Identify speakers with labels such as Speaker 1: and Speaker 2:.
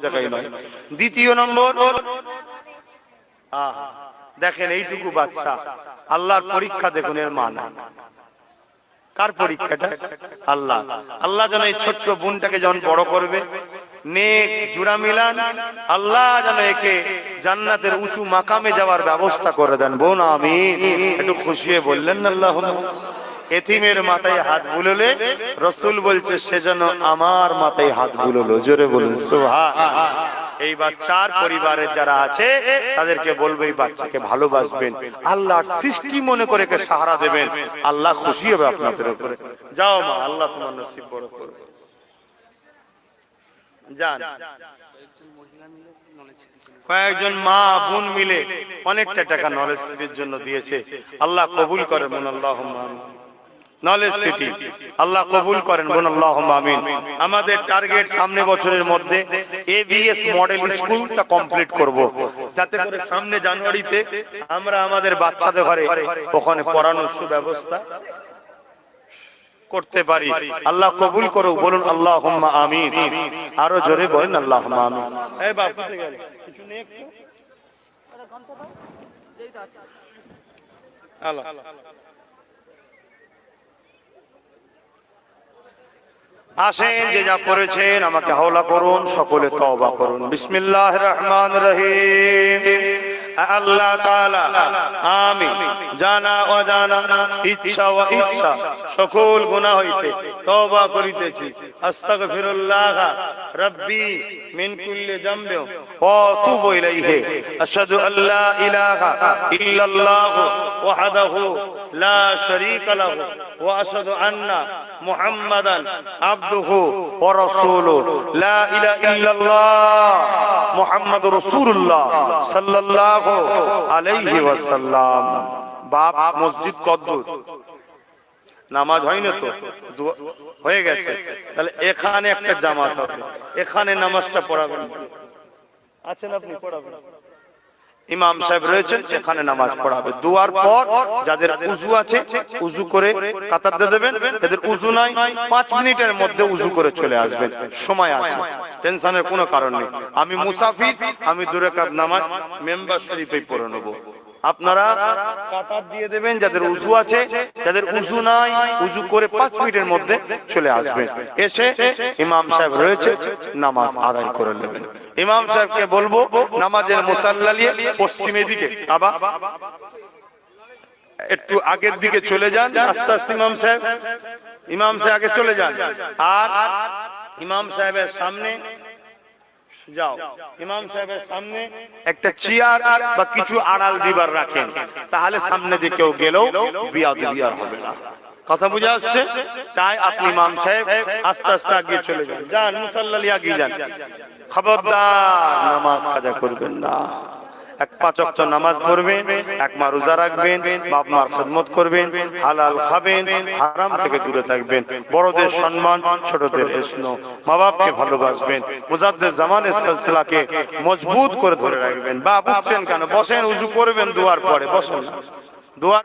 Speaker 1: জায়গায় নয়। দ্বিতীয় নম্বর, দেখেন এইটুকু বাচ্চা, আল্লাহর পরীক্ষা দেখুন, এর মা না। কার পরীক্ষাটা? আল্লাহ। আল্লাহ যেন এই ছোট্ট বোনটাকে যখন বড় করবে, নেক জোড়া মিলান, আল্লাহ যেন একে জান্নাতের উঁচু মাকামে যাওয়ার ব্যবস্থা করে দেন। বোন আমিন। একটু খুশি হয়ে বললেন না আল্লাহুম্মা। এতিমের মাথায় হাত বুলোলে রাসূল বলছে সে যেন আমার মাথায় হাত বুলোলো। জোরে বলুন সুবহানাল্লাহ। এই বাচ্চার পরিবারের যারা আছে তাদেরকে বলবো এই বাচ্চাকে ভালোবাসবেন, আল্লাহর সৃষ্টি মনে করে একে সাহারা দেবেন, আল্লাহ খুশি হবে আপনাদের উপরে। যাও মা, আল্লাহ তোমার নসিব বড় করবে। যান। কয়েকজন মা বোন মিলে অনেকটা টাকা নলেজ সিটির জন্য দিয়েছে, আল্লাহ কবুল করেন বলুন আল্লাহুম্মা আমিন। নলেজ সিটি আল্লাহ কবুল করেন বলুন আল্লাহুম্মা আমিন। আমাদের টার্গেট সামনে বছরের মধ্যে এবিএস মডেল স্কুলটা কমপ্লিট করব, যাতে করে সামনে জানুয়ারিতে আমরা আমাদের বাচ্চাদের ঘরে ওখানে পড়ানোর সুব্যবস্থা করতে পারি। আল্লাহ কবুল করুক বলুন আল্লাহুম্মা আমিন। আরো জোরে বলেন আল্লাহুম্মা আমিন। এই বাপ কোথায় গেল? কিছু নেই একটু? আরে ঘন্টা দাও। যেই দাও। আল্লাহ। আসেন, যে যা পড়েছেন আমাকে হাওলা করুন, সকলে তওবা করুন। বিসমিল্লাহির রহমানির রহিম। আল্লাহ তাআলা আমি জানা অজানা, ইচ্ছা ও ইচ্ছা সকল গুনাহ হইতে তওবা করিতেছি। আস্তাগফিরুল্লাহ রাব্বি মিন কুল্লি যামবি ওয়া আতুবু ইলাইহি। আশহাদু আল্লা ইলাহা ইল্লাল্লাহ ওয়াহদাহু লা শারীকা লাহু ওয়া আশহাদু আন্না মুহাম্মাদান আবদুহু ওয়া রাসূলুহু। লা ইলাহা ইল্লাল্লাহ মুহাম্মাদুর রাসূলুল্লাহ সাল্লাল্লাহু আলাইহি ওয়াসাল্লাম। বাপ মসজিদ কদ্দুর? নামাজ হয় না তো? হয়ে গেছে। তাহলে এখানে একটা জামাত হবে, এখানে নামাজটা পড়াবেন। আছেন আপনি? পড়াবেন। ইমাম সাহেব রয়েছেন, এখানে নামাজ পড়াবে। দুয়ার পর যাদের উযু আছে উযু করে কাতার দিয়ে দেবেন, যাদের উযু নাই 5 মিনিটের মধ্যে উযু করে চলে আসবেন, সময় আছে, টেনশনের কোনো কারণ নেই। আমি মুসাফির, আমি 2 রাকাত নামাজ মেম্বার শরীফেই পড়ে নেব। আপনারা কাতার দিয়ে দেবেন, যাদের উযু আছে, যাদের উযু নাই উযু করে 5 মিনিটের মধ্যে চলে আসবেন। এসে ইমাম সাহেব রয়েছে, নামাজ আদায় করে নেবেন। ইমাম সাহেবকে বলবো নামাজের মুসাল্লা নিয়ে পশ্চিমের দিকে, আবার একটু আগের দিকে চলে যান, আস্তে আস্তে ইমাম সাহেব আগে চলে যান, আর ইমাম সাহেবের সামনে যাও। ইমাম সাহেবের সামনে একটা চেয়ার বা কিছু আড়াল দিবার রাখেন, তাহলে সামনে দিয়ে কেউ গেলেও বিয়াদবি আর হবে না। কথা বুঝে আসছে? তাই আপনি ইমাম সাহেব আস্তে আস্তে আগে চলে যান, যান মুসাল্লা নিয়ে আগে যান। খবরদার নামাজ কাজা করবেন না। 5 ওয়াক্ত নামাজ পড়বেন, 1 মাস রোজা রাখবেন, বাপ মার খিদমত করবেন, হালাল খাবেন, হারাম থেকে দূরে থাকবেন, বড়দের সম্মান, ছোটদের স্নেহ, মা বাপকে ভালোবাসবেন, মুজাদ্দিদ জামানের সিলসিলাকে মজবুত করে ধরে রাখবেন। বাপ উঠছেন কেন? বসেন, উযু করবেন দুয়ার পরে, বসেন। দুয়ার